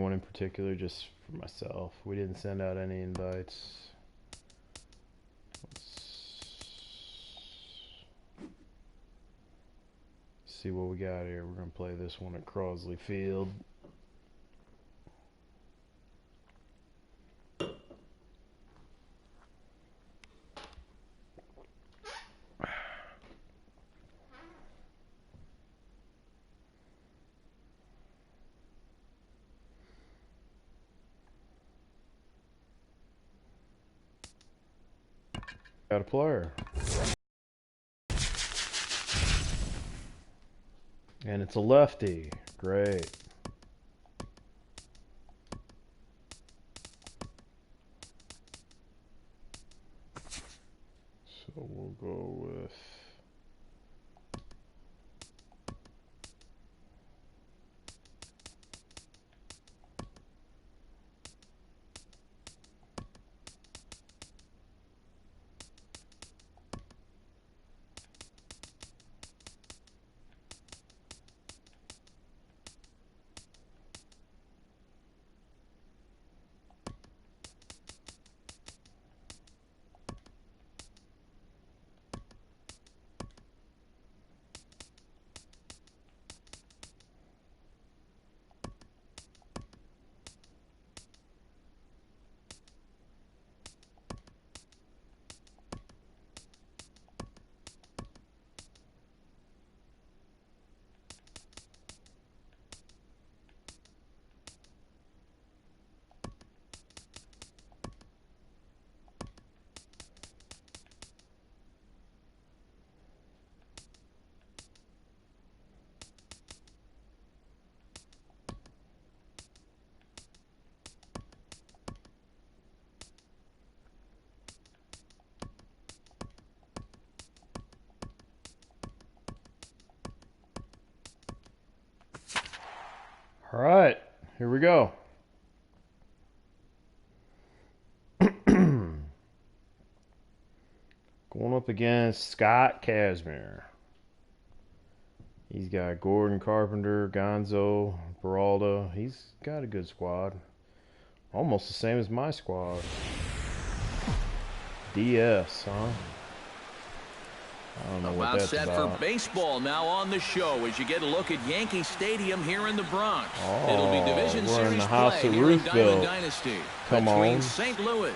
anyone in particular, just for myself. We didn't send out any invites. Let's see what we got here. We're going to play this one at Crosley Field. Got a player. And it's a lefty. Great. So we'll go with... All right, here we go. Going up against Scott Kazmir. He's got Gordon Carpenter, Gonzo, Beralda. He's got a good squad. Almost the same as my squad. DS, huh? I don't know what that's about. About set for baseball now on the show as you get a look at Yankee Stadium here in the Bronx. Oh, it'll be Division we're Series in the house play of here in Ruthville. Diamond Dynasty Come between on. St. Louis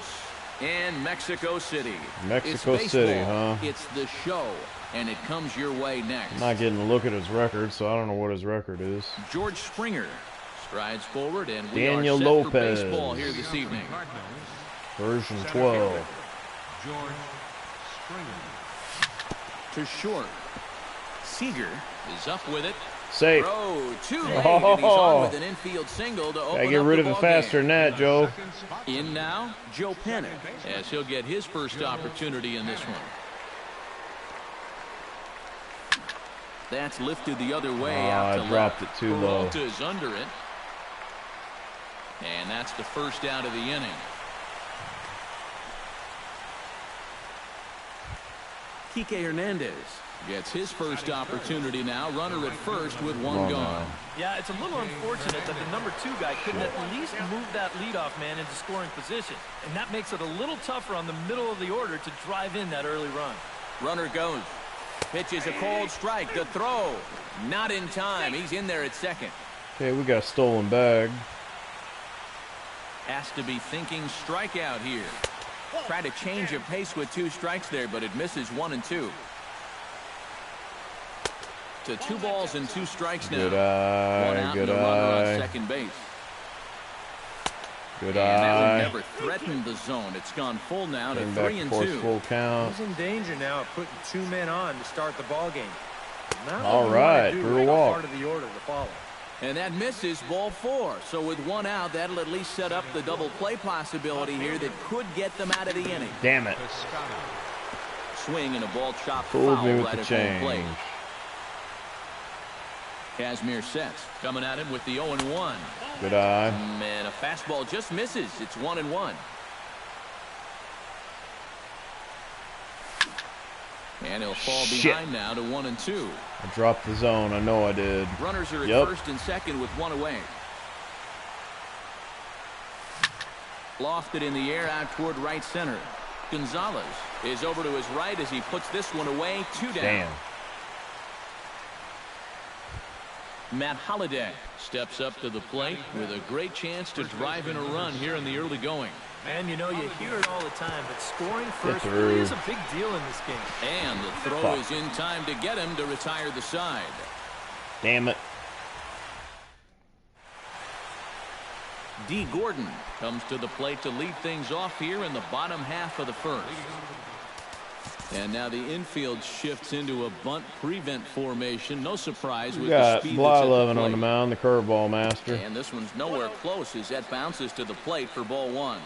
and Mexico City. Mexico it's City, huh? It's the show, and it comes your way next. I'm not getting a look at his record, so I don't know what his record is. George Springer strides forward, and we Daniel are set Lopez. for baseball here this evening. Version 12. George Springer. To short. Seager is up with it. Safe. Throw too late, and he's on with an infield single to open Gotta get up rid the of it ball faster game. than that, Joe. In now, Joe Pennick, as he'll get his first opportunity in this one. That's lifted the other way out to I dropped left. it too low. Peralta's under it. And that's the first out of the inning. Kike Hernandez gets his first opportunity now. Runner at first with one gone. Yeah, it's a little unfortunate that the number 2 guy couldn't at least move that leadoff man into scoring position. And that makes it a little tougher on the middle of the order to drive in that early run. Runner goes. Pitches a cold strike. The throw. Not in time. He's in there at second. Okay, we got a stolen bag. Has to be thinking strikeout here. Try to change of pace with 2 strikes there, but it misses 1 and 2. To 2 balls and 2 strikes now. Good eye. One out Good and a runner on eye. second base. Good And that one eye. never threatened the zone. It's gone full now to Bring back 3 and force 2. full count. He's in danger now of putting 2 men on to start the ball game. Not All what you right, want to do through a with walk. part of the order to follow. And that misses ball 4. So with 1 out, that'll at least set up the double play possibility here that could get them out of the inning. Damn it. Swing and a ball chopped Fooled foul me with right the at home plate. change. Kazmir sets. Coming at him with the 0-1. Good eye. And a fastball just misses. It's 1-1. And he'll fall behind now to 1-2. I dropped the zone. I know I did. Runners are at Yep. first and second with 1 away. Lofted in the air out toward right center. Gonzalez is over to his right as he puts this one away. 2 down. Damn. Matt Holliday steps up to the plate with a great chance to drive in a run here in the early going. And you know, you hear it all the time, but scoring first really is a big deal in this game. And the throw is in time to get him to retire the side. Damn it. D. Gordon comes to the plate to lead things off here in the bottom half of the first. And now the infield shifts into a bunt prevent formation. No surprise with the speed that's at the plate. on the mound, the curveball master. And this one's nowhere close as that bounces to the plate for ball 1.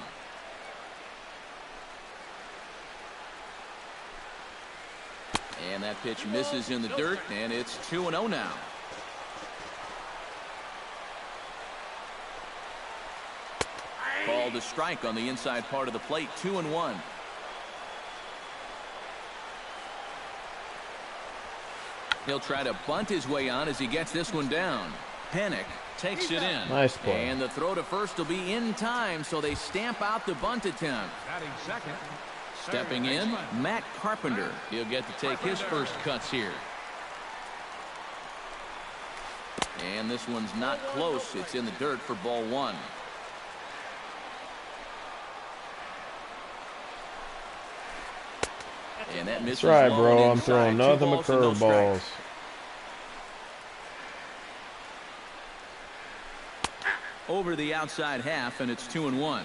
And that pitch misses in the dirt, and it's 2-0 now. Called a strike on the inside part of the plate. 2-1. He'll try to bunt his way on as he gets this one down. Panic takes it in. Nice play. And the throw to first will be in time, so they stamp out the bunt attempt. Batting second. Stepping in, Matt Carpenter. He'll get to take his first cuts here. And this one's not close. It's in the dirt for ball 1. And that misses. That's right, long bro. and I'm throwing inside. nothing but curveballs. Over the outside half, and it's 2-1.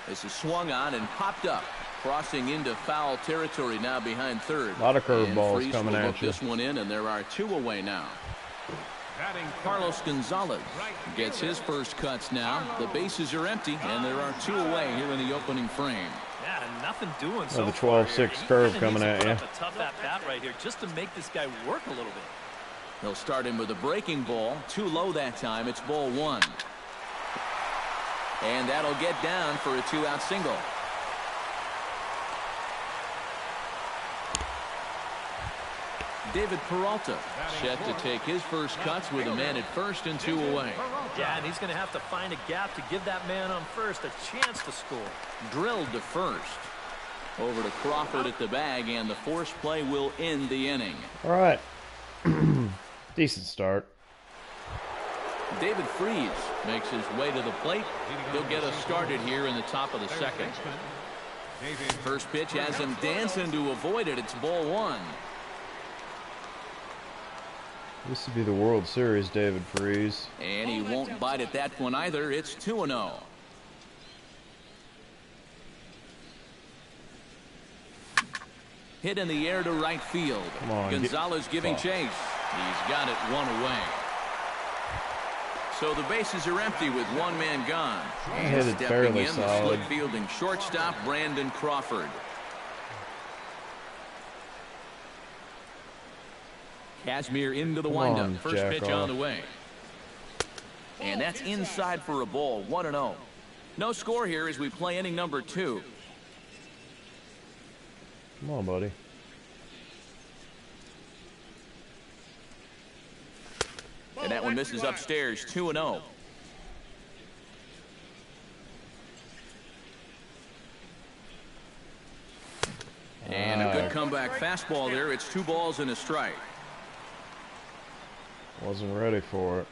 This is swung on and popped up, crossing into foul territory now behind third. A lot of curveballs coming will at look you. this one in, and there are 2 away now. Batting Carlos Gonzalez gets his first cuts now. The bases are empty, and there are 2 away here in the opening frame. Yeah, nothing doing so the far 12-6 here. curve He coming needs at to you. put up a tough at-bat right here just to make this guy work a little bit. They'll start him with a breaking ball. Too low that time. It's ball 1. And that'll get down for a 2-out single. David Peralta set to take his first cuts with a man at first and 2 away. Yeah, and he's going to have to find a gap to give that man on first a chance to score. Drilled to first. Over to Crawford at the bag, and the force play will end the inning. All right. Decent start. David Freese makes his way to the plate. He'll get us started here in the top of the second. First pitch has him dancing to avoid it. It's ball 1. Used to be the World Series, David Freese. And he won't bite at that one either. It's 2-0. Hit in the air to right field. Come on, Gonzalez giving chase. He's got it 1 away. So the bases are empty with 1 man gone. Hit it Stepping fairly in, the solid. split fielding shortstop, Brandon Crawford. Kazmir into the windup. on, First jack pitch off. on the way. And that's inside for a ball. 1-0. No score here as we play inning number 2. Come on, buddy. And that one misses upstairs. 2-0. And a good comeback fastball there. It's 2 balls and a strike. Wasn't ready for it.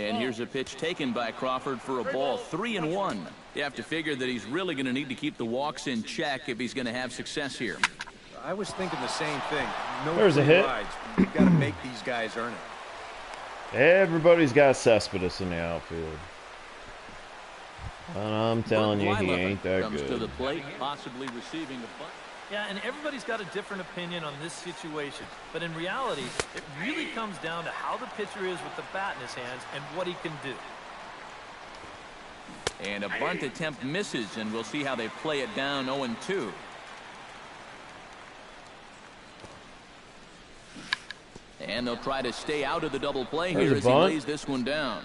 And here's a pitch taken by Crawford for a ball. 3-1. You have to figure that he's really going to need to keep the walks in check if he's going to have success here. I was thinking the same thing. No There's a free hit. rides. You've got to make these guys earn it. Everybody's got Cespedes in the outfield. And I'm telling you, he ain't that comes to the good. plate, possibly receiving a bunt. Yeah, and everybody's got a different opinion on this situation. But in reality, it really comes down to how the pitcher is with the bat in his hands and what he can do. And a bunt attempt misses, and we'll see how they play it down 0-2. And they'll try to stay out of the double play There's here a as he bunt. lays this one down.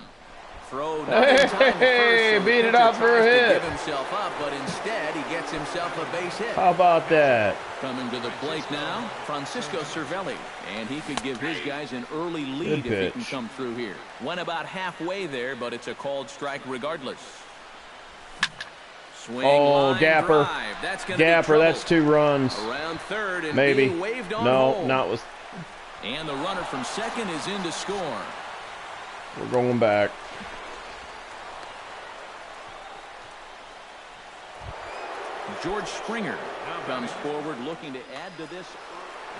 throw not in time at Hey, first, so the beat it pitcher out for a tries to hit. give himself up, but instead he gets himself a base hit. How about that? Coming to the plate now, Francisco Cervelli, and he could give his guys an early lead Good if he can pitch. come through here. Went about halfway there, but it's a called strike regardless. Swing, Oh, line Gapper. drive. That's gonna be Gapper, trouble. that's 2 runs. Around third and Maybe. being waved on No, home. not with. And the runner from second is in to score. We're going back. George Springer comes forward looking to add to this.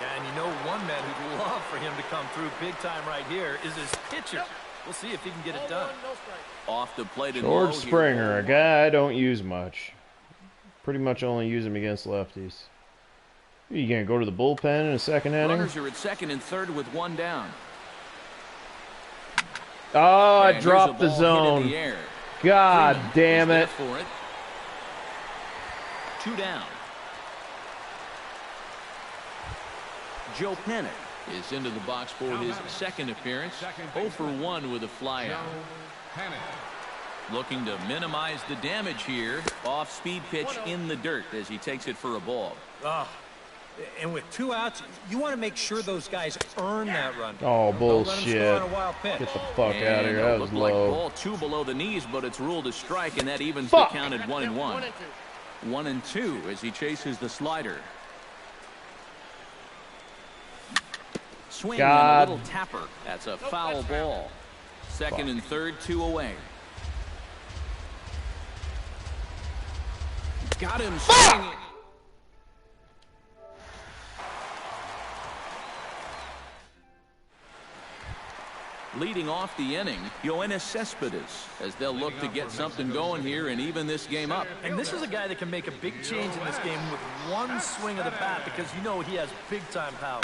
Yeah, and you know one man who'd love for him to come through big time right here is his pitcher. We'll see if he can get it done. Off the plate and George low here. Springer, a guy I don't use much. Pretty much only use him against lefties. You gonna go to the bullpen in the second inning? Runners are at second and third with one down. Oh, I And here's a dropped the ball hit in zone. the air. God Freeman damn is there it. for it. 2 down. Joe Panic is into the box for his second appearance. 0 for 1 with a flyout. Looking to minimize the damage here. Off-speed pitch in the dirt as he takes it for a ball. And with 2 outs, you want to make sure those guys earn that run. Oh, Don't let 'em score bullshit. on a wild pitch. Get the fuck out of here. And That it was looked like low. ball 2 below the knees, but it's ruled a strike, and that evens Fuck. the count at 1-1. 1-2 as he chases the slider. Swing God. and a little tapper. That's a foul ball. Second and third, 2 away. Got him swinging. Leading off the inning, Yoenis Cespedes, as they'll look to get something going here and even this game up. And this is a guy that can make a big change in this game with one swing of the bat because you know he has big-time power.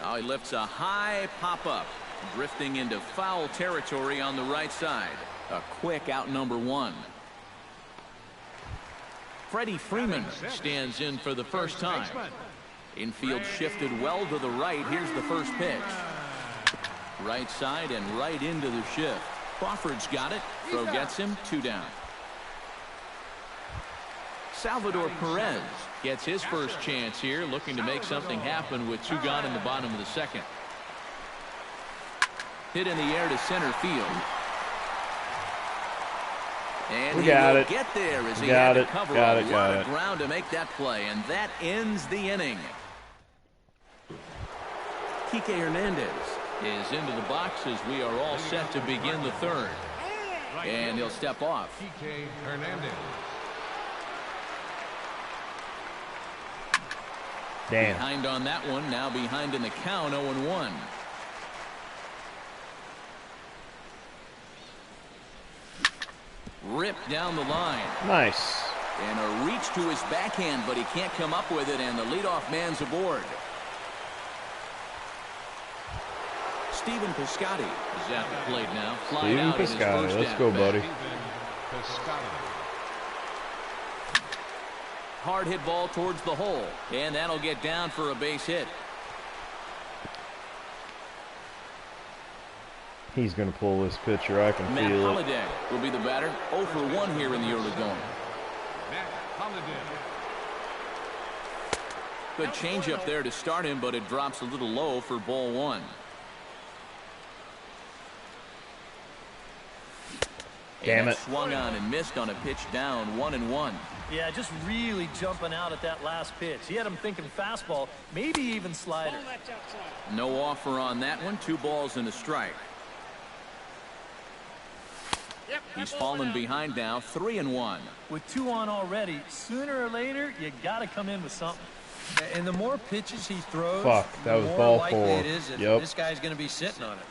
Now he lifts a high pop-up, drifting into foul territory on the right side. A quick out number 1. Freddie Freeman stands in for the first time. Infield shifted well to the right. Here's the first pitch. Right side and right into the shift. Crawford's got it. Throw gets him. 2 down. Salvador Perez gets his first chance here, looking to make something happen with 2 gone in the bottom of the second. Hit in the air to center field. And We he got will it. get there as he Got had it. to cover Got a it. lot Got of it. ground to make that play, and that ends the inning. Kike Hernandez is into the box as we are all set to begin the third. And he'll step off. Kike Hernandez. Damn. Behind on that one, now behind in the count, 0-1. Ripped down the line. Nice. And a reach to his backhand, but he can't come up with it, and the leadoff man's aboard. Stephen Piscotty is at the plate now. Flying Stephen out in his Piscotty. first Let's at go, bat. buddy. Piscotty. Hard hit ball towards the hole, and that'll get down for a base hit. He's going to pull this pitcher. I can Matt feel it. Holliday will be the batter. 0 for 1 here in the early going. Matt Holliday. Good changeup there to start him, but it drops a little low for ball 1. Damn And it. Swung on and missed on a pitch down, 1-1. Yeah, just really jumping out at that last pitch. He had him thinking fastball, maybe even slider. No offer on that one. 2 balls and a strike. He's fallen behind now, 3-1. With 2 on already, sooner or later, you got to come in with something. And the more pitches he throws, Fuck, that the was more ball likely 4. it is that Yep. this guy's going to be sitting on it.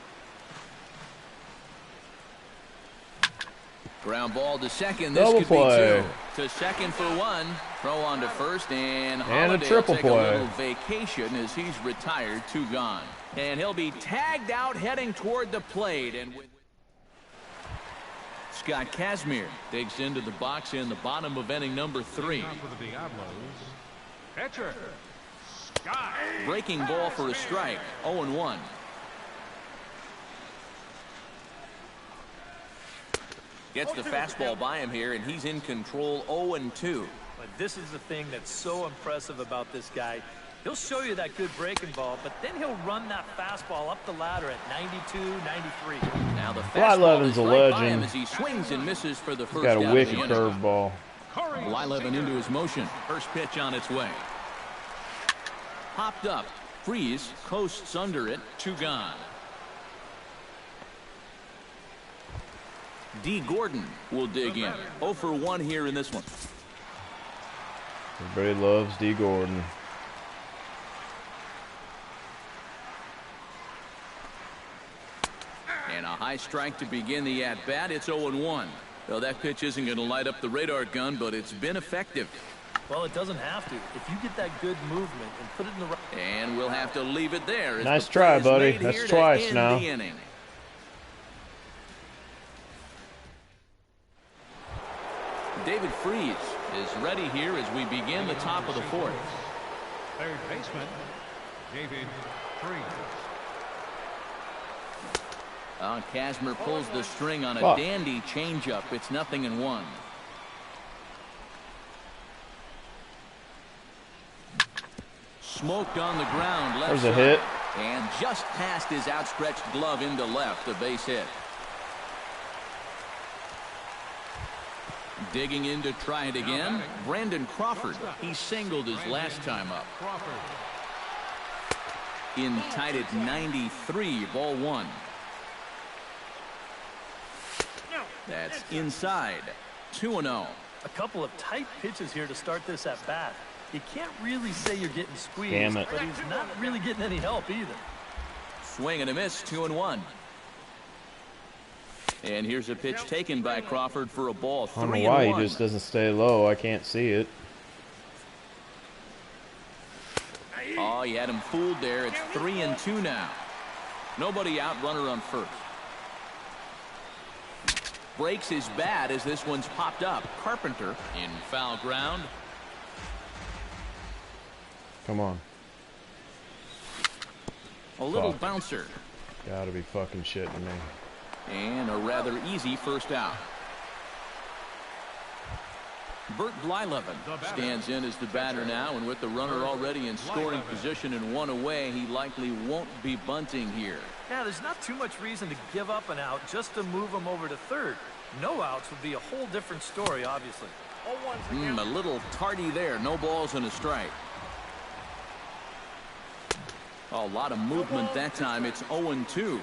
Ground ball to second. This Double could play. be 2. To second for 1. Throw on to first, and a Holliday triple will take play. a little vacation as he's retired. 2 gone. And he'll be tagged out heading toward the plate. And Scott Kazmir digs into the box in the bottom of inning number 3. Top of the Diablos. Catcher. Scott. Breaking ball for a strike. 0-1. Gets the fastball by him here, and he's in control 0-2. But this is the thing that's so impressive about this guy. He'll show you that good breaking ball, but then he'll run that fastball up the ladder at 92, 93. Now the fastball is a right by him legend. as he swings and misses for the first Got a out of wicked the inning. curveball. Blyleven into his motion. First pitch on its way. Popped up. Freeze coasts under it. 2 gone. D. Gordon will dig in. 0 for 1 here in this one. Everybody loves D. Gordon. And a high strike to begin the at-bat. It's 0-1. Well, that pitch isn't going to light up the radar gun, but it's been effective. Well, it doesn't have to. If you get that good movement and put it in the right... And we'll have to leave it there. Nice try, buddy. That's twice now. David Freeze is ready here as we begin the top of the 4th. Third baseman, David Freese. Kazmir pulls the string on a dandy changeup. It's 0-1. Smoked on the ground. Left There's a side. hit. And just past his outstretched glove into left. A base hit. Digging in to try it again. Brandon Crawford. He singled his last time up. In tied at 93. Ball 1. That's inside. 2-0. A couple of tight pitches here to start this at bat. You can't really say you're getting squeezed, Damn it. but he's not really getting any help either. Swing and a miss. 2-1. And here's a pitch taken by Crawford for a ball. I don't know why he just doesn't stay low. I can't see it. Oh, you had him fooled there. It's 3-2 now. Nobody out. Runner on first. Breaks his bat as this one's popped up. Carpenter in foul ground. Come on. A little bouncer. Gotta be fucking shitting me. And a rather easy first out. Bert Blyleven stands in as the batter now, and with the runner already in scoring position and 1 away, he likely won't be bunting here. Yeah, there's not too much reason to give up an out just to move him over to third. No outs would be a whole different story, obviously. A little tardy there. No balls and a strike. A lot of movement that time. It's 0-2.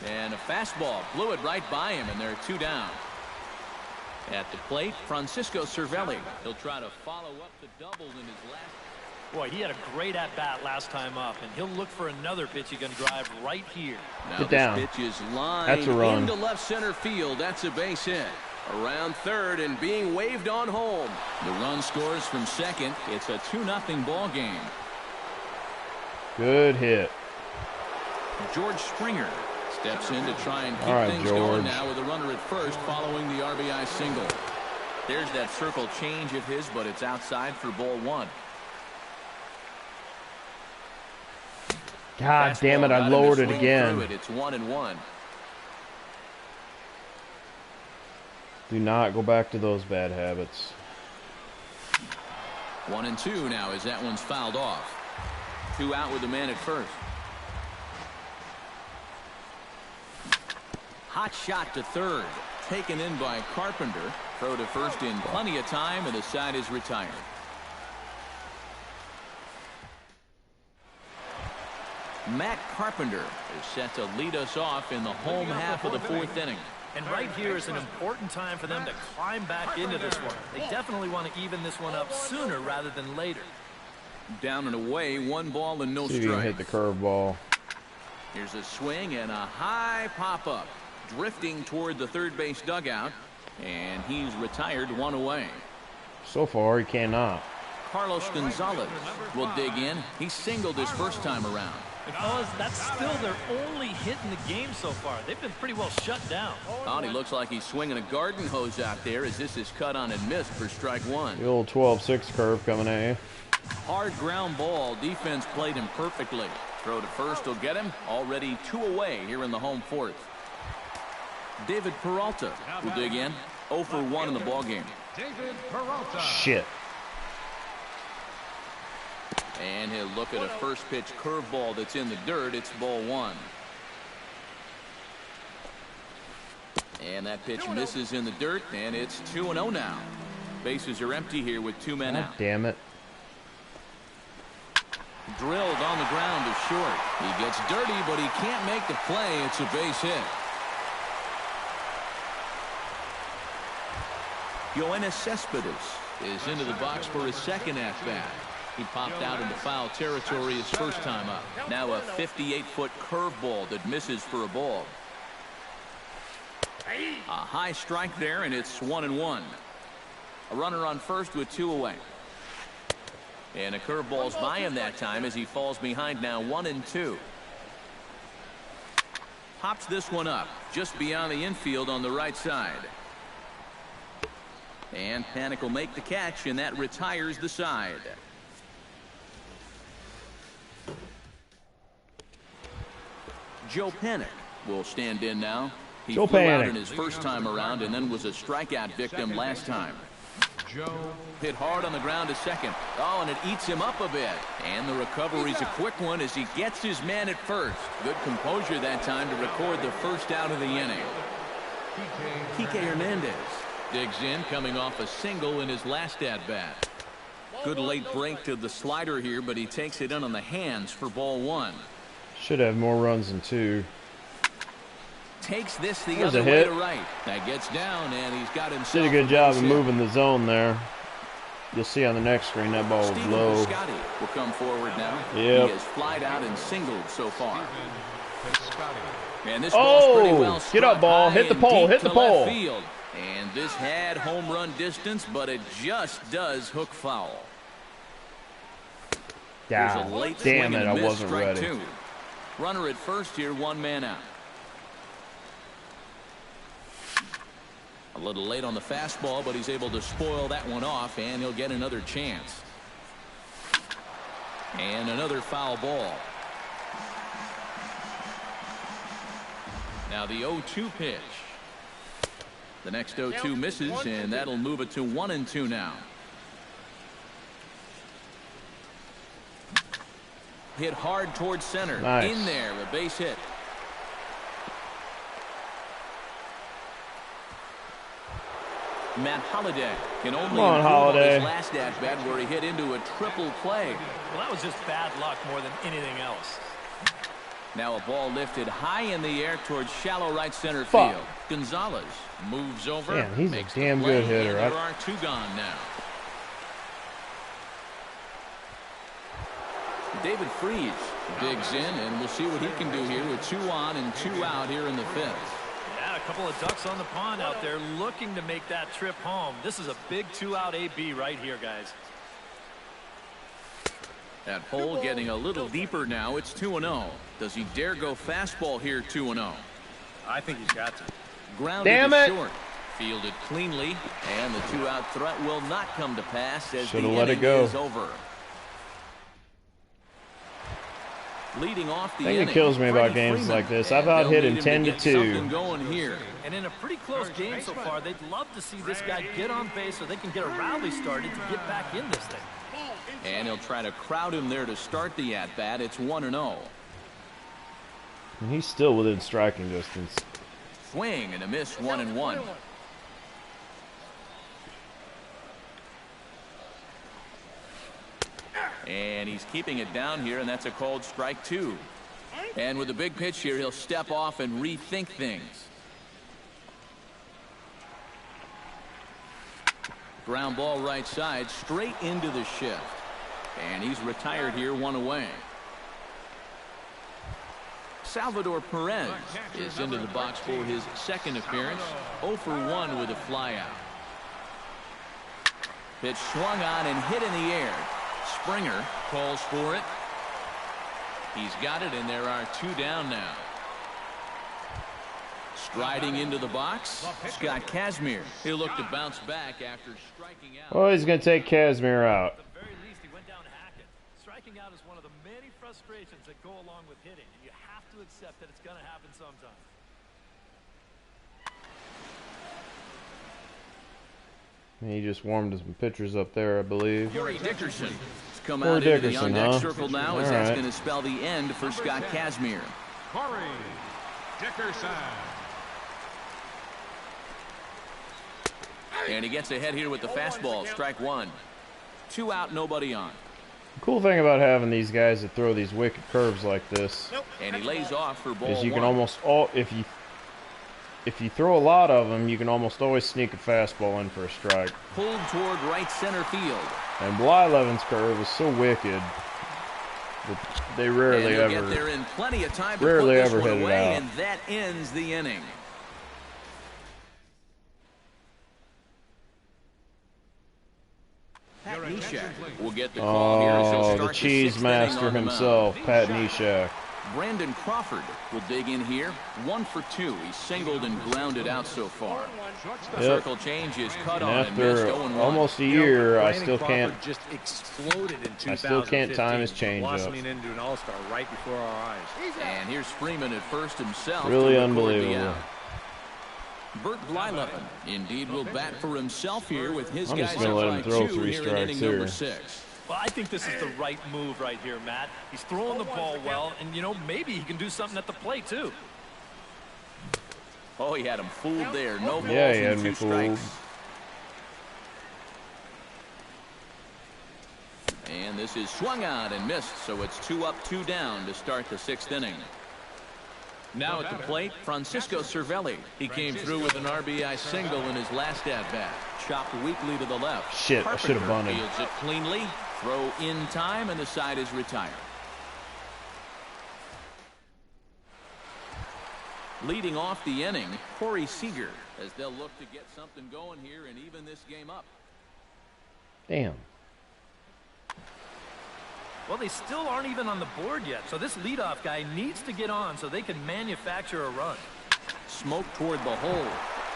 And a fastball blew it right by him, and they're 2 down. At the plate, Francisco Cervelli. He'll try to follow up the double in his last. Boy, he had a great at-bat last time up, and he'll look for another pitch he can drive right here. Now Get down. this pitch is lined That's a run. into left center field. That's a base hit. Around third and being waved on home. The run scores from second. It's a 2-0 ball game. Good hit. George Springer steps in to try and keep All right, things going George. now with a runner at first following the RBI single. There's that circle change of his, but it's outside for ball 1. God damn it, I lowered it again. It's 1-1. Do not go back to those bad habits. 1-2 now as that one's fouled off. 2 out with the man at first. Hot shot to third. Taken in by Carpenter. Throw to first in plenty of time, and the side is retired. Matt Carpenter is set to lead us off in the home half of the 4th inning. And right here is an important time for them to climb back into this one. They definitely want to even this one up sooner rather than later. Down and away, 1 ball and no See if you can strikes. hit the curveball. Here's a swing and a high pop-up. Drifting toward the third base dugout. And he's retired 1 away. So far, he cannot. Carlos Gonzalez will dig in. He singled his first time around. Because that's still their only hit in the game so far. They've been pretty well shut down. Oh, and he looks like he's swinging a garden hose out there as this is cut on and missed for strike 1. The old 12-6 curve coming at you. Hard ground ball. Defense played him perfectly. Throw to first will get him. Already 2 away here in the home 4th. David Peralta will dig in. 0 for 1 in the ballgame. David Peralta. Shit. And he'll look at a first pitch curveball that's in the dirt. It's ball 1. And that pitch misses in the dirt, and it's 2-0 now. Bases are empty here with 2 men out. Damn it. Drilled on the ground to short. He gets dirty, but he can't make the play. It's a base hit. Yoenis Cespedes is into the box for his second at-bat. He popped out into foul territory his first time up. Now a 58-foot curveball that misses for a ball. A high strike there, and it's 1-1. A runner on first with 2 away. And a curveball's by him that time as he falls behind now 1-2. Pops this one up just beyond the infield on the right side. And Panik will make the catch, and that retires the side. Joe Panik will stand in now. He flew out in his first time around and then was a strikeout victim last time. Joe. Hit hard on the ground to second. Oh, and it eats him up a bit. And the recovery's a quick one as he gets his man at first. Good composure that time to record the first out of the inning. Kike Hernandez digs in, coming off a single in his last at-bat. Good late break to the slider here, but he takes it in on the hands for ball 1. Should have more runs than 2. Takes this the other way to right. That gets down, and he's got himself. Did a good job of moving the zone there. You'll see on the next screen that ball was low. Scotty will come forward now. Yep. He has flied out and singled so far. And this ball's pretty well struck. Get up, ball. Hit the pole. Hit the pole. Field. And this had home run distance, but it just does hook foul. Down. Damn it, I wasn't ready. 2. Runner at first here, 1 man out. A little late on the fastball, but he's able to spoil that one off, and he'll get another chance. And another foul ball. Now the 0-2 pitch. The next 0-2 misses, and that'll move it to 1-2 now. Hit hard towards center. Nice. In there, a base hit. Matt Holliday can only improve on his last at-bat where he hit into a triple play. Well, that was just bad luck more than anything else. Now a ball lifted high in the air towards shallow right center field. Gonzalez moves over. Man, he's a damn good hitter. There are 2 gone now. David Freese digs in, and we'll see what he can do here with 2 on and 2 out here in the 5th. Yeah, a couple of ducks on the pond out there looking to make that trip home. This is a big 2-out AB right here, guys. That hole getting a little deeper now. It's 2-0. Does he dare go fastball here 2-0? I think he's got to. Grounded to short. Fielded cleanly, and the 2-out threat will not come to pass as the inning is over. Leading off the inning, it kills me about games like this. I've out hit him 10-2. Going here. And in a pretty close game so far, they'd love to see this guy get on base so they can get a rally started to get back in this thing. And he'll try to crowd him there to start the at-bat. It's 1-0. And he's still within striking distance. Swing and a miss, 1-1. And he's keeping it down here, and that's a called strike 2. And with a big pitch here, he'll step off and rethink things. Ground ball right side, straight into the shift. And he's retired here, 1 away. Salvador Perez is into the box for his second appearance. 0 for 1 with a flyout. Pitch swung on and hit in the air. Springer calls for it. He's got it, and there are 2 down now. Striding into the box, Scott Kazmir. He'll look to bounce back after striking out. Oh, he's going to take Kazmir out. At the very least, he went down hacking. Striking out is one of the many frustrations that go along with hitting, and you have to accept that it's going to happen sometime. He just warmed some pitchers up there, I believe. Corey Dickerson has come Corey out into the Dickerson, on-deck huh? circle now, as All that's right. going to spell the end for Scott Kazmir. Corey Dickerson. And he gets ahead here with the fastball. Strike one. 2 out, nobody on. The cool thing about having these guys that throw these wicked curves like this And he lays off for ball is you one. can almost if you throw a lot of them, you can almost always sneak a fastball in for a strike. Pulled toward right center field. And Blyleven's curve is so wicked that they rarely and he'll ever get there in plenty of time to rarely put this ever one hit it away, out. and that ends the inning. Pat Neshek will get the call here as he'll Oh, start the the cheese 6th inning master on the mound. himself, Pat Neshek. Brandon Crawford will dig in here. 1 for 2. He's singled and grounded out so far. The circle change is cut And on and missed. after 0-1. almost a You know, year, I Brandon still Crawford can't. just exploded in 2015. I still can't time his changeup. Blossoming into an all-star right before our eyes. And here's Freeman at first himself. Really to record the unbelievable. out. Bert Blyleven indeed will bat for himself here with his I'm guys just gonna let him up by throw 2 3 here in strikes inning number here. 6. Well, I think this is the right move right here, Matt. He's throwing the ball well, and, you know, maybe he can do something at the plate, too. Oh, he had him fooled there. No balls Yeah, he had and me 2 fooled. strikes. And this is swung on and missed, so it's 2 up, 2 down to start the 6th inning. Now at the plate, Francisco Cervelli. He came through with an RBI single in his last at-bat. Chopped weakly to the left. Shit, I should have Carpenter bunted. fields it cleanly. Throw in time, and the side is retired. Leading off the inning, Corey Seager, as they'll look to get something going here and even this game up. Damn. Well, they still aren't even on the board yet, so this leadoff guy needs to get on so they can manufacture a run. Smoke toward the hole.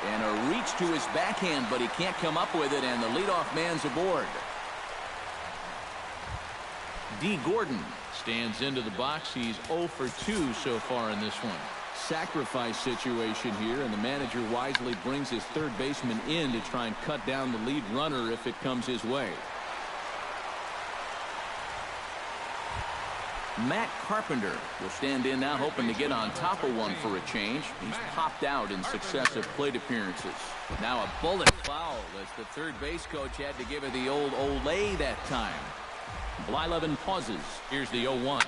And a reach to his backhand, but he can't come up with it, and the leadoff man's aboard. D. Gordon stands into the box. He's 0 for 2 so far in this one. Sacrifice situation here, and the manager wisely brings his third baseman in to try and cut down the lead runner if it comes his way. Matt Carpenter will stand in now, hoping to get on top of one for a change. He's popped out in successive plate appearances. Now a bullet foul as the third base coach had to give it the old Olay that time. Blyleven pauses. Here's the 0-1.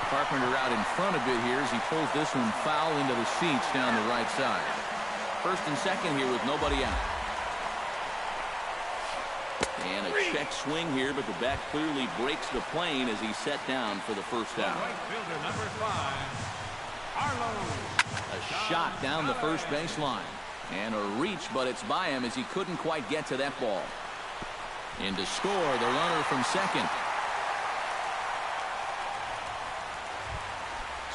Carpenter out in front a bit here as he pulls this one foul into the seats down the right side. First and second here with nobody out. And a check swing here, but the bat clearly breaks the plane as he's set down for the first out. Right fielder number 5, Arlo. A shot down the first baseline. And a reach, but it's by him as he couldn't quite get to that ball. In to score, the runner from second.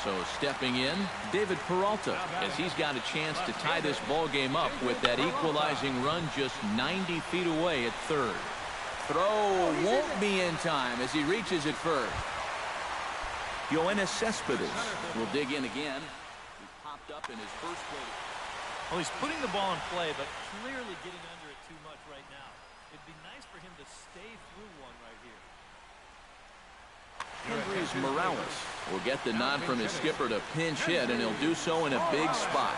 So stepping in, David Peralta, as he's got a chance to tie this ball game up with that equalizing run just 90 feet away at third. Throw won't be in time as he reaches it first. Yoenis Cespedes will dig in again. He popped up in his first play. Well, he's putting the ball in play, but clearly getting under it too much right now. It'd be nice for him to stay through one right here. Andres Morales will get the nod from his skipper to pinch hit, and he'll do so in a big spot.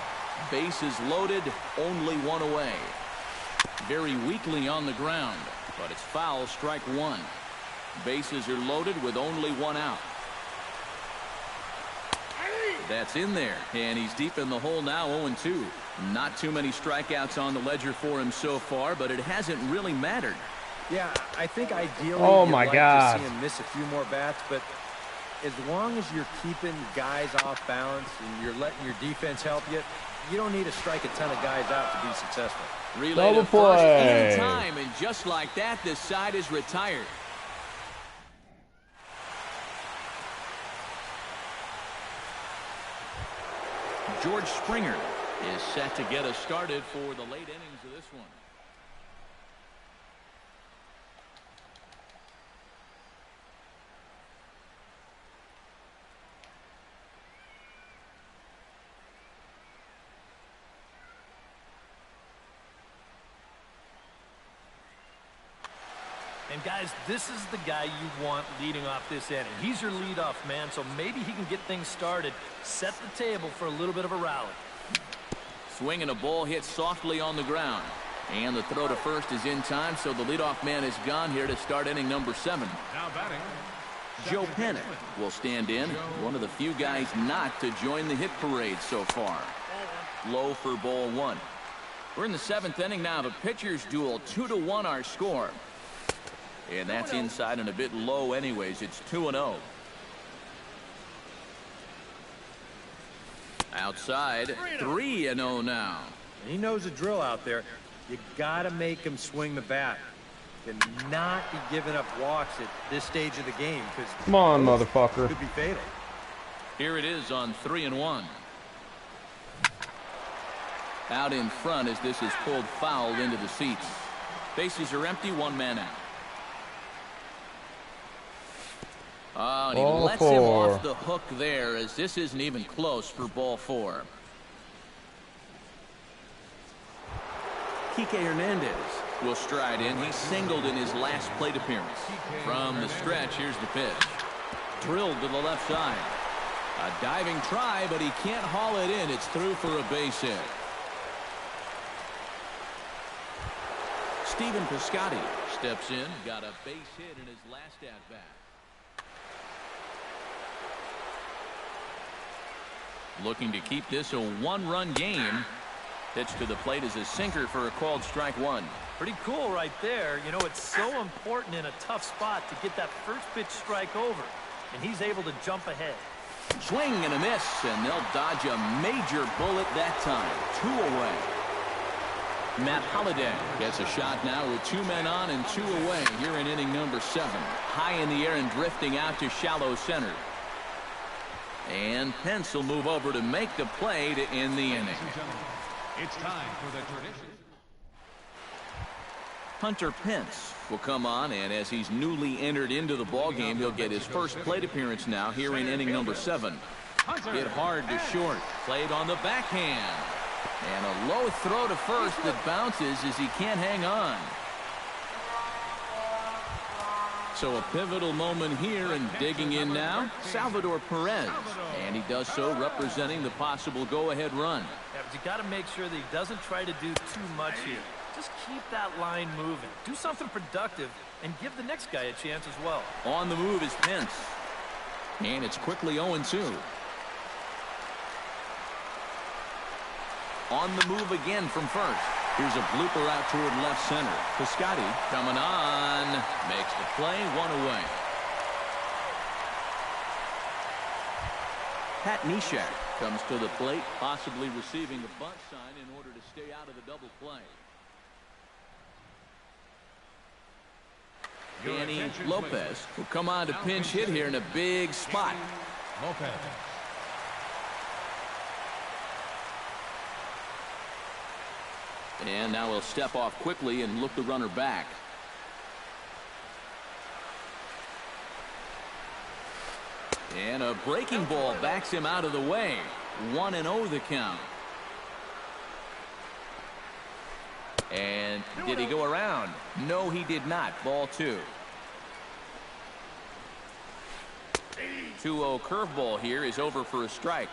Bases loaded, only one away. Very weakly on the ground, but it's foul, strike one. Bases are loaded with only one out. That's in there, and he's deep in the hole now, 0-2. Not too many strikeouts on the ledger for him so far, but it hasn't really mattered. Yeah, I think ideally Oh, you'd my like God. to see him miss a few more bats, but as long as you're keeping guys off balance and you're letting your defense help you, you don't need to strike a ton of guys out to be successful. Relay Double to first play. in time, and just like that, this side is retired. George Springer is set to get us started for the late innings of this one. And guys, this is the guy you want leading off this inning. He's your leadoff man, so maybe he can get things started, set the table for a little bit of a rally. Swinging a ball hit softly on the ground. And the throw to first is in time, so the leadoff man is gone here to start inning number 7. Now batting. Joe Panic will stand in, one of the few guys not to join the hit parade so far. Low for ball 1. We're in the 7th inning now of a pitcher's duel. 2-1 our score. And that's inside and a bit low anyways. It's 2-0. Outside, 3-0 now. He knows the drill out there. You got to make him swing the bat. Cannot be giving up walks at this stage of the game, because Come on, motherfucker. could be fatal. Here it is on 3-1. Out in front as this is pulled foul into the seats. Bases are empty, 1 man out. Oh, and he Ball lets 4. him off the hook there, as this isn't even close for ball 4. Kike Hernandez will stride in. He singled in his last plate appearance. From the stretch, here's the pitch. Drilled to the left side. A diving try, but he can't haul it in. It's through for a base hit. Stephen Piscotty steps in. Got a base hit in his last at-bat. Looking to keep this a 1-run game. Pitch to the plate is a sinker for a called strike 1. Pretty cool right there. You know, it's so important in a tough spot to get that first pitch strike over. And he's able to jump ahead. Swing and a miss, and they'll dodge a major bullet that time. 2 away. Matt Holliday gets a shot now with 2 men on and 2 away here in inning number 7. High in the air and drifting out to shallow center. And Pence will move over to make the play to end the inning. It's time for the tradition. Hunter Pence will come on, and as he's newly entered into the ballgame, he'll get his first plate appearance now here in inning number 7. Hit hard to short. Played on the backhand. And a low throw to first that bounces as he can't hang on. So a pivotal moment here, and digging in now, Salvador Perez. And he does so representing the possible go-ahead run. Yeah, but you got to make sure that he doesn't try to do too much here. Just keep that line moving. Do something productive and give the next guy a chance as well. On the move is Pence. And it's quickly 0-2. On the move again from first. Here's a blooper out toward left center. Piscotty coming on. Makes the play, 1 away. Pat Neshek comes to the plate, possibly receiving a bunt sign in order to stay out of the double play. Danny Lopez will come on to pinch hit here in a big spot. Lopez. And now he'll step off quickly and look the runner back. And a breaking ball backs him out of the way. 1-0 the count. And did he go around? No, he did not. Ball 2. 2-0 curveball here is over for a strike.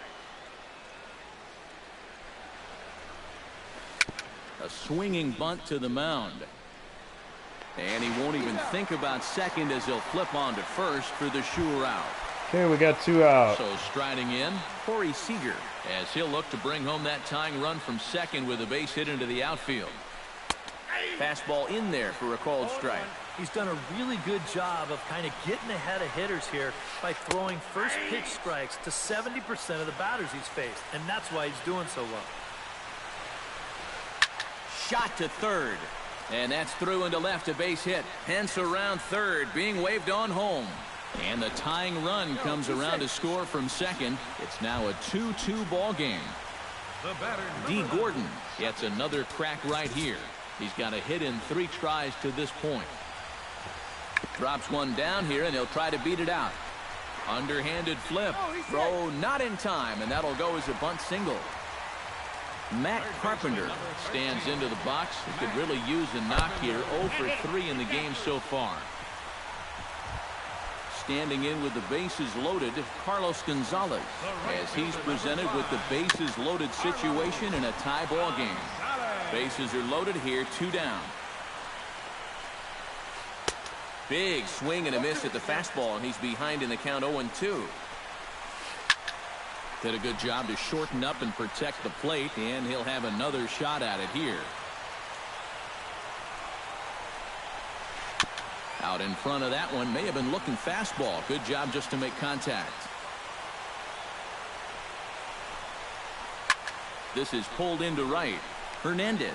A swinging bunt to the mound. And he won't even think about second as he'll flip on to first for the sure out. Okay, we got 2 out. So striding in, Corey Seager, as he'll look to bring home that tying run from second with a base hit into the outfield. Fastball in there for a called strike. He's done a really good job of kind of getting ahead of hitters here by throwing first pitch strikes to 70% of the batters he's faced, and that's why he's doing so well. Shot to third, and that's through into left, a base hit. Pence around third, being waved on home. And the tying run comes around to score from second. It's now a 2-2 ball game. The batter, D. Gordon gets another crack right here. He's got a hit in 3 tries to this point. Drops one down here, and he'll try to beat it out. Underhanded flip. Throw not in time, and that'll go as a bunt single. Matt Carpenter stands into the box. He could really use a knock here. 0 for 3 in the game so far. Standing in with the bases loaded, Carlos Gonzalez, as he's presented with the bases loaded situation in a tie ball game. Bases are loaded here, 2 down. Big swing and a miss at the fastball, and he's behind in the count 0-2. Did a good job to shorten up and protect the plate, and he'll have another shot at it here. Out in front of that one, may have been looking fastball. Good job just to make contact. This is pulled into right. Hernandez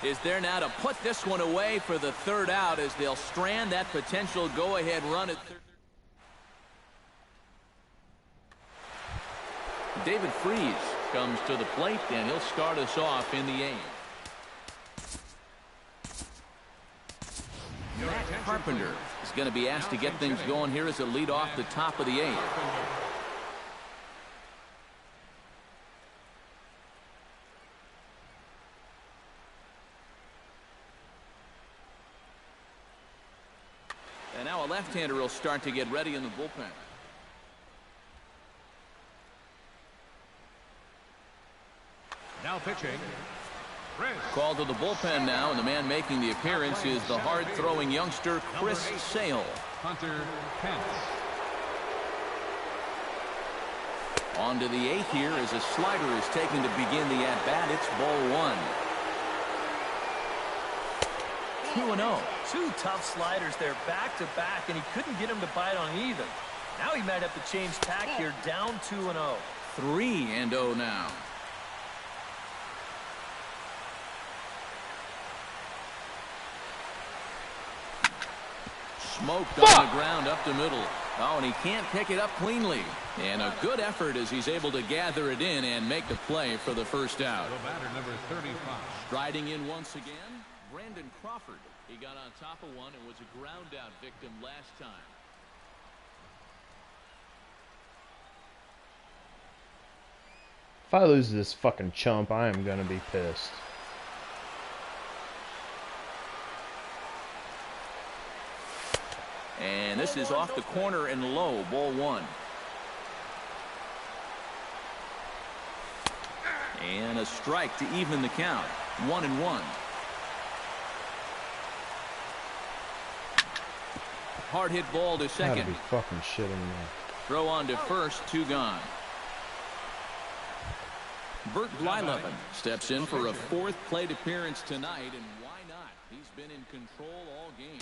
is there now to put this one away for the 3rd out as they'll strand that potential go-ahead run at third. David Freese comes to the plate, and he'll start us off in the 8th. Matt Carpenter is going to be asked to get things going here as a lead off the top of the 8th. And now a left-hander will start to get ready in the bullpen. Now pitching. Chris. Called to the bullpen now, and the man making the appearance is the hard-throwing youngster Chris Sale. Hunter Pence. On to the 8th here as a slider is taken to begin the at-bat. It's ball 1. 2-0. 2 tough sliders there back-to-back, and he couldn't get him to bite on either. Now he might have to change tack here, down 2-0. 3-0 now. Smoked on the ground up the middle. Oh, and he can't pick it up cleanly. And a good effort as he's able to gather it in and make the play for the 1st out. The batter, number 35. Striding in once again, Brandon Crawford. He got on top of one and was a ground out victim last time. If I lose this fucking chump, I am gonna be pissed. And this is off the corner and low, ball 1. And a strike to even the count. 1-1. Hard hit ball to second. Gotta be fucking shitting me. Throw on to first, 2 gone. Bert Blyleven steps in for a 4th plate appearance tonight, and why not? He's been in control all game.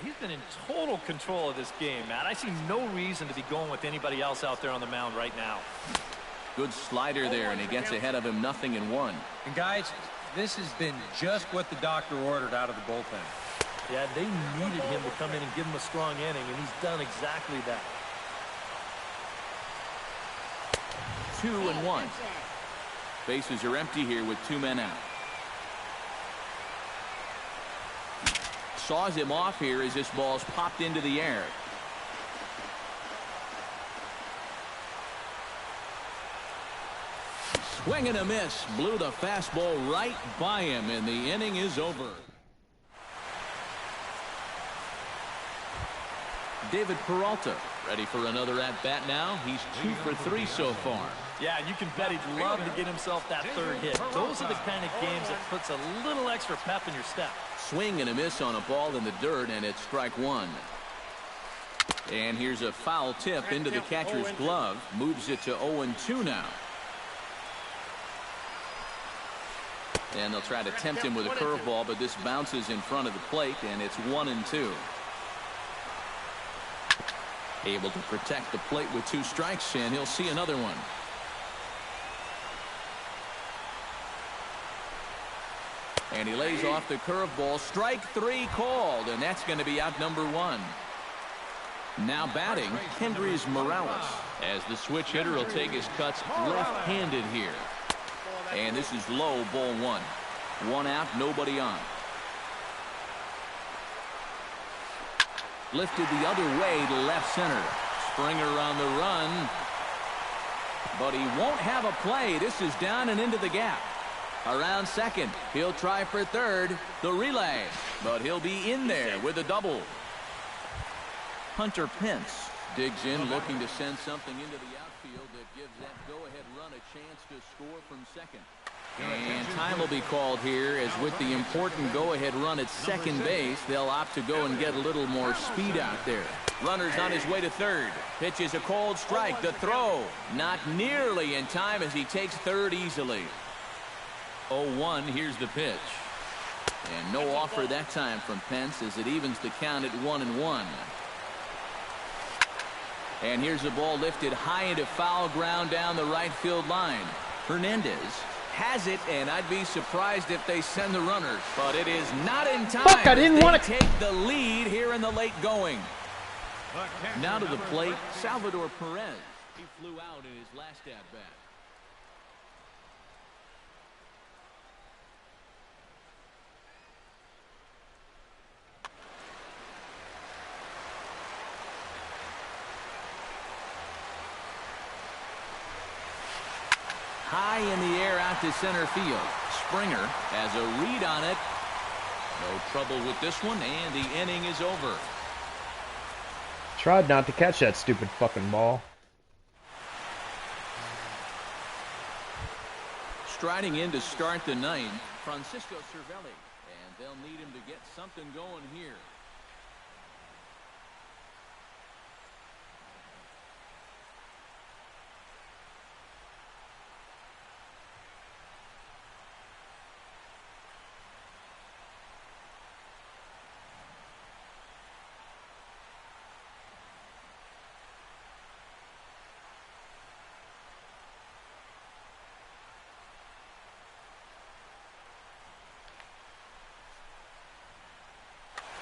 He's been in total control of this game, Matt. I see no reason to be going with anybody else out there on the mound right now. Good slider there, and he gets ahead of him, 0-1. And guys, this has been just what the doctor ordered out of the bullpen. Yeah, they needed him to come in and give him a strong inning, and he's done exactly that. 2-1. Bases are empty here with 2 men out. Saws him off here as this ball's popped into the air. Swing and a miss. Blew the fastball right by him, and the inning is over. David Peralta ready for another at-bat now. He's 2 for 3 so far. Yeah, you can bet he'd love to get himself that 3rd hit. Those are the kind of games that puts a little extra pep in your step. Swing and a miss on a ball in the dirt, and it's strike 1. And here's a foul tip into the catcher's glove. Moves it to 0-2 now. And they'll try to tempt him with a curveball, but this bounces in front of the plate, and it's 1-2. Able to protect the plate with 2 strikes, and he'll see another one. And he lays off the curveball. Strike 3 called, and that's going to be out number 1. Now batting, Kendrys Morales, as the switch hitter will take his cuts left-handed here. And this is low, ball 1. 1 out, nobody on. Lifted the other way to left center. Springer on the run. But he won't have a play. This is down and into the gap. Around second. He'll try for third. The relay. But he'll be in there with a double. Hunter Pence digs in, looking to send something into the outfield that gives that go-ahead run a chance to score from second. And time will be called here, as with the important go-ahead run at second base, they'll opt to go and get a little more speed out there. Runner's on his way to third. Pitches a cold strike. The throw not nearly in time as he takes third easily. 0-1. Here's the pitch. And no offer that time from Pence as it evens the count at 1-1. And here's the ball lifted high into foul ground down the right field line. Hernandez has it, and I'd be surprised if they send the runners. But it is not in time. Fuck, I didn't want to take the lead here in the late going. Now to the plate, Salvador Perez. He flew out in his last at-bat. High in the air out to center field. Springer has a read on it. No trouble with this one, and the inning is over. Tried not to catch that stupid fucking ball. Striding in to start the ninth, Francisco Cervelli. And they'll need him to get something going here.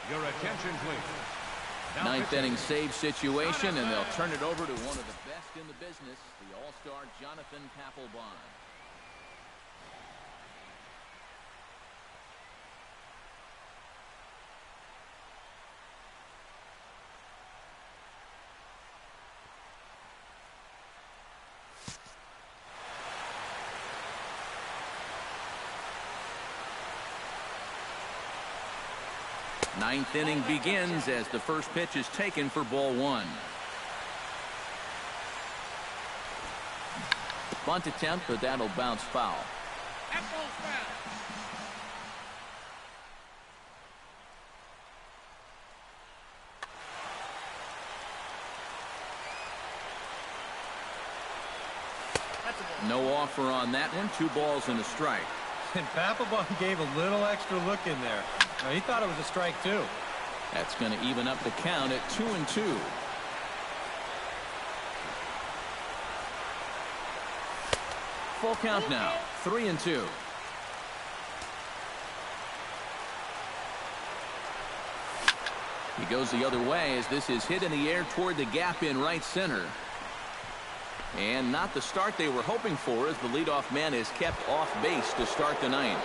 Your attention, please. Ninth inning save situation, and they'll turn it over to one of the best in the business, the all-star Jonathan Papelbon. Ninth inning begins as the first pitch is taken for ball one. Bunt attempt, but that'll bounce foul. No offer on that one. 2 balls and a strike. And Papelbon gave a little extra look in there. Now, he thought it was a strike, too. That's going to even up the count at 2-2. Full count now, 3-2. He goes the other way as this is hit in the air toward the gap in right center. And not the start they were hoping for, as the leadoff man is kept off base to start the ninth.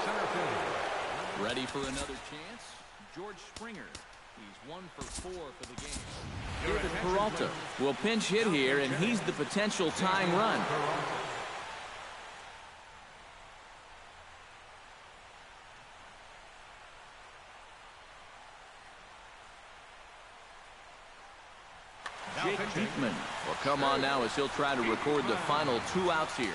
Ready for another chance? George Springer. He's 1 for 4 for the game. David Peralta will pinch hit here, and he's the potential tying run. Jake Diekman will come on now as he'll try to record the final 2 outs here.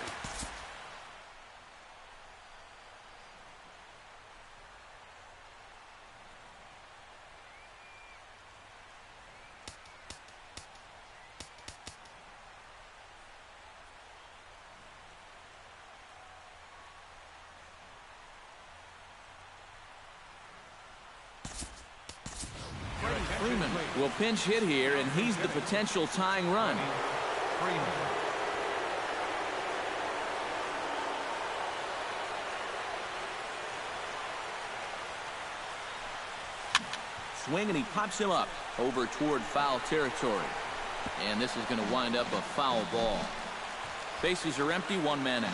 Freeman will pinch hit here, and he's the potential tying run. Swing, and he pops him up over toward foul territory. And this is going to wind up a foul ball. Bases are empty, 1 man out.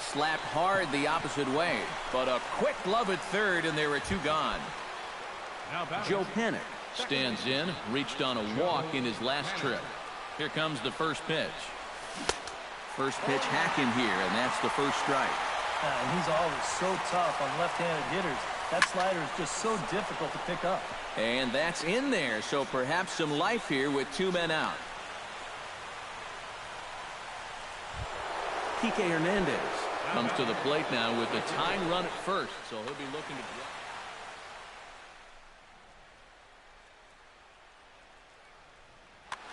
Slapped hard the opposite way, but a quick glove at third, and there are 2 gone. Joe Panic stands in, reached on a walk in his last trip. Here comes the first pitch. First pitch hacking here, and that's the first strike. And he's always so tough on left-handed hitters. That slider is just so difficult to pick up. And that's in there, so perhaps some life here with 2 men out. Kike Hernandez comes to the plate now with a tying run at first, so he'll be looking to drop.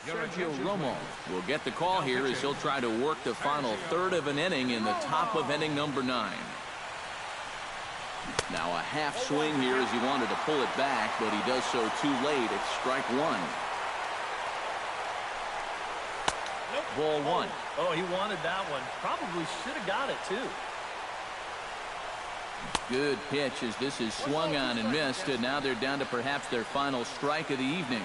Sergio Romo will get the call here as he'll try to work the final third of an inning in the top of inning number 9. Now a half swing here as he wanted to pull it back, but he does so too late. It's strike 1. Ball 1. Oh, he wanted that one. Probably should have got it, too. Good pitch as this is swung on and missed, and now they're down to perhaps their final strike of the evening.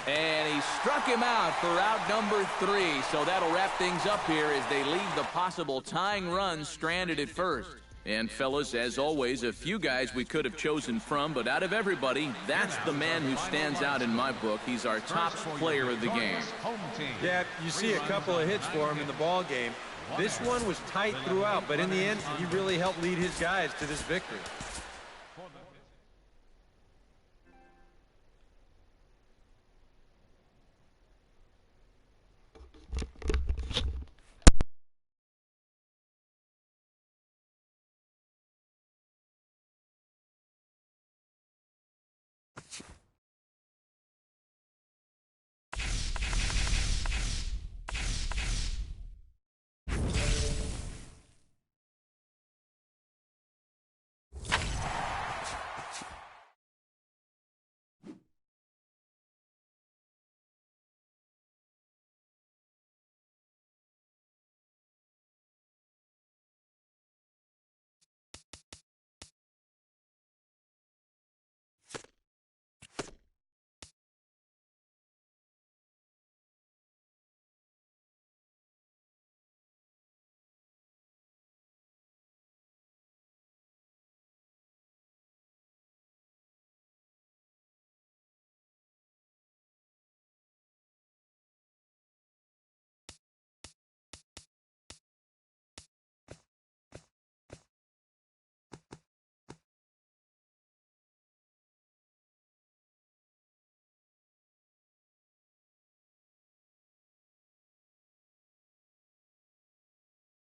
And he struck him out for out number 3, so that'll wrap things up here as they leave the possible tying run stranded at first. And fellas, as always, a few guys we could have chosen from, but out of everybody, that's the man who stands out in my book. He's our top player of the game. Yeah, you see a couple of hits for him in the ball game. This one was tight throughout, but in the end, he really helped lead his guys to this victory.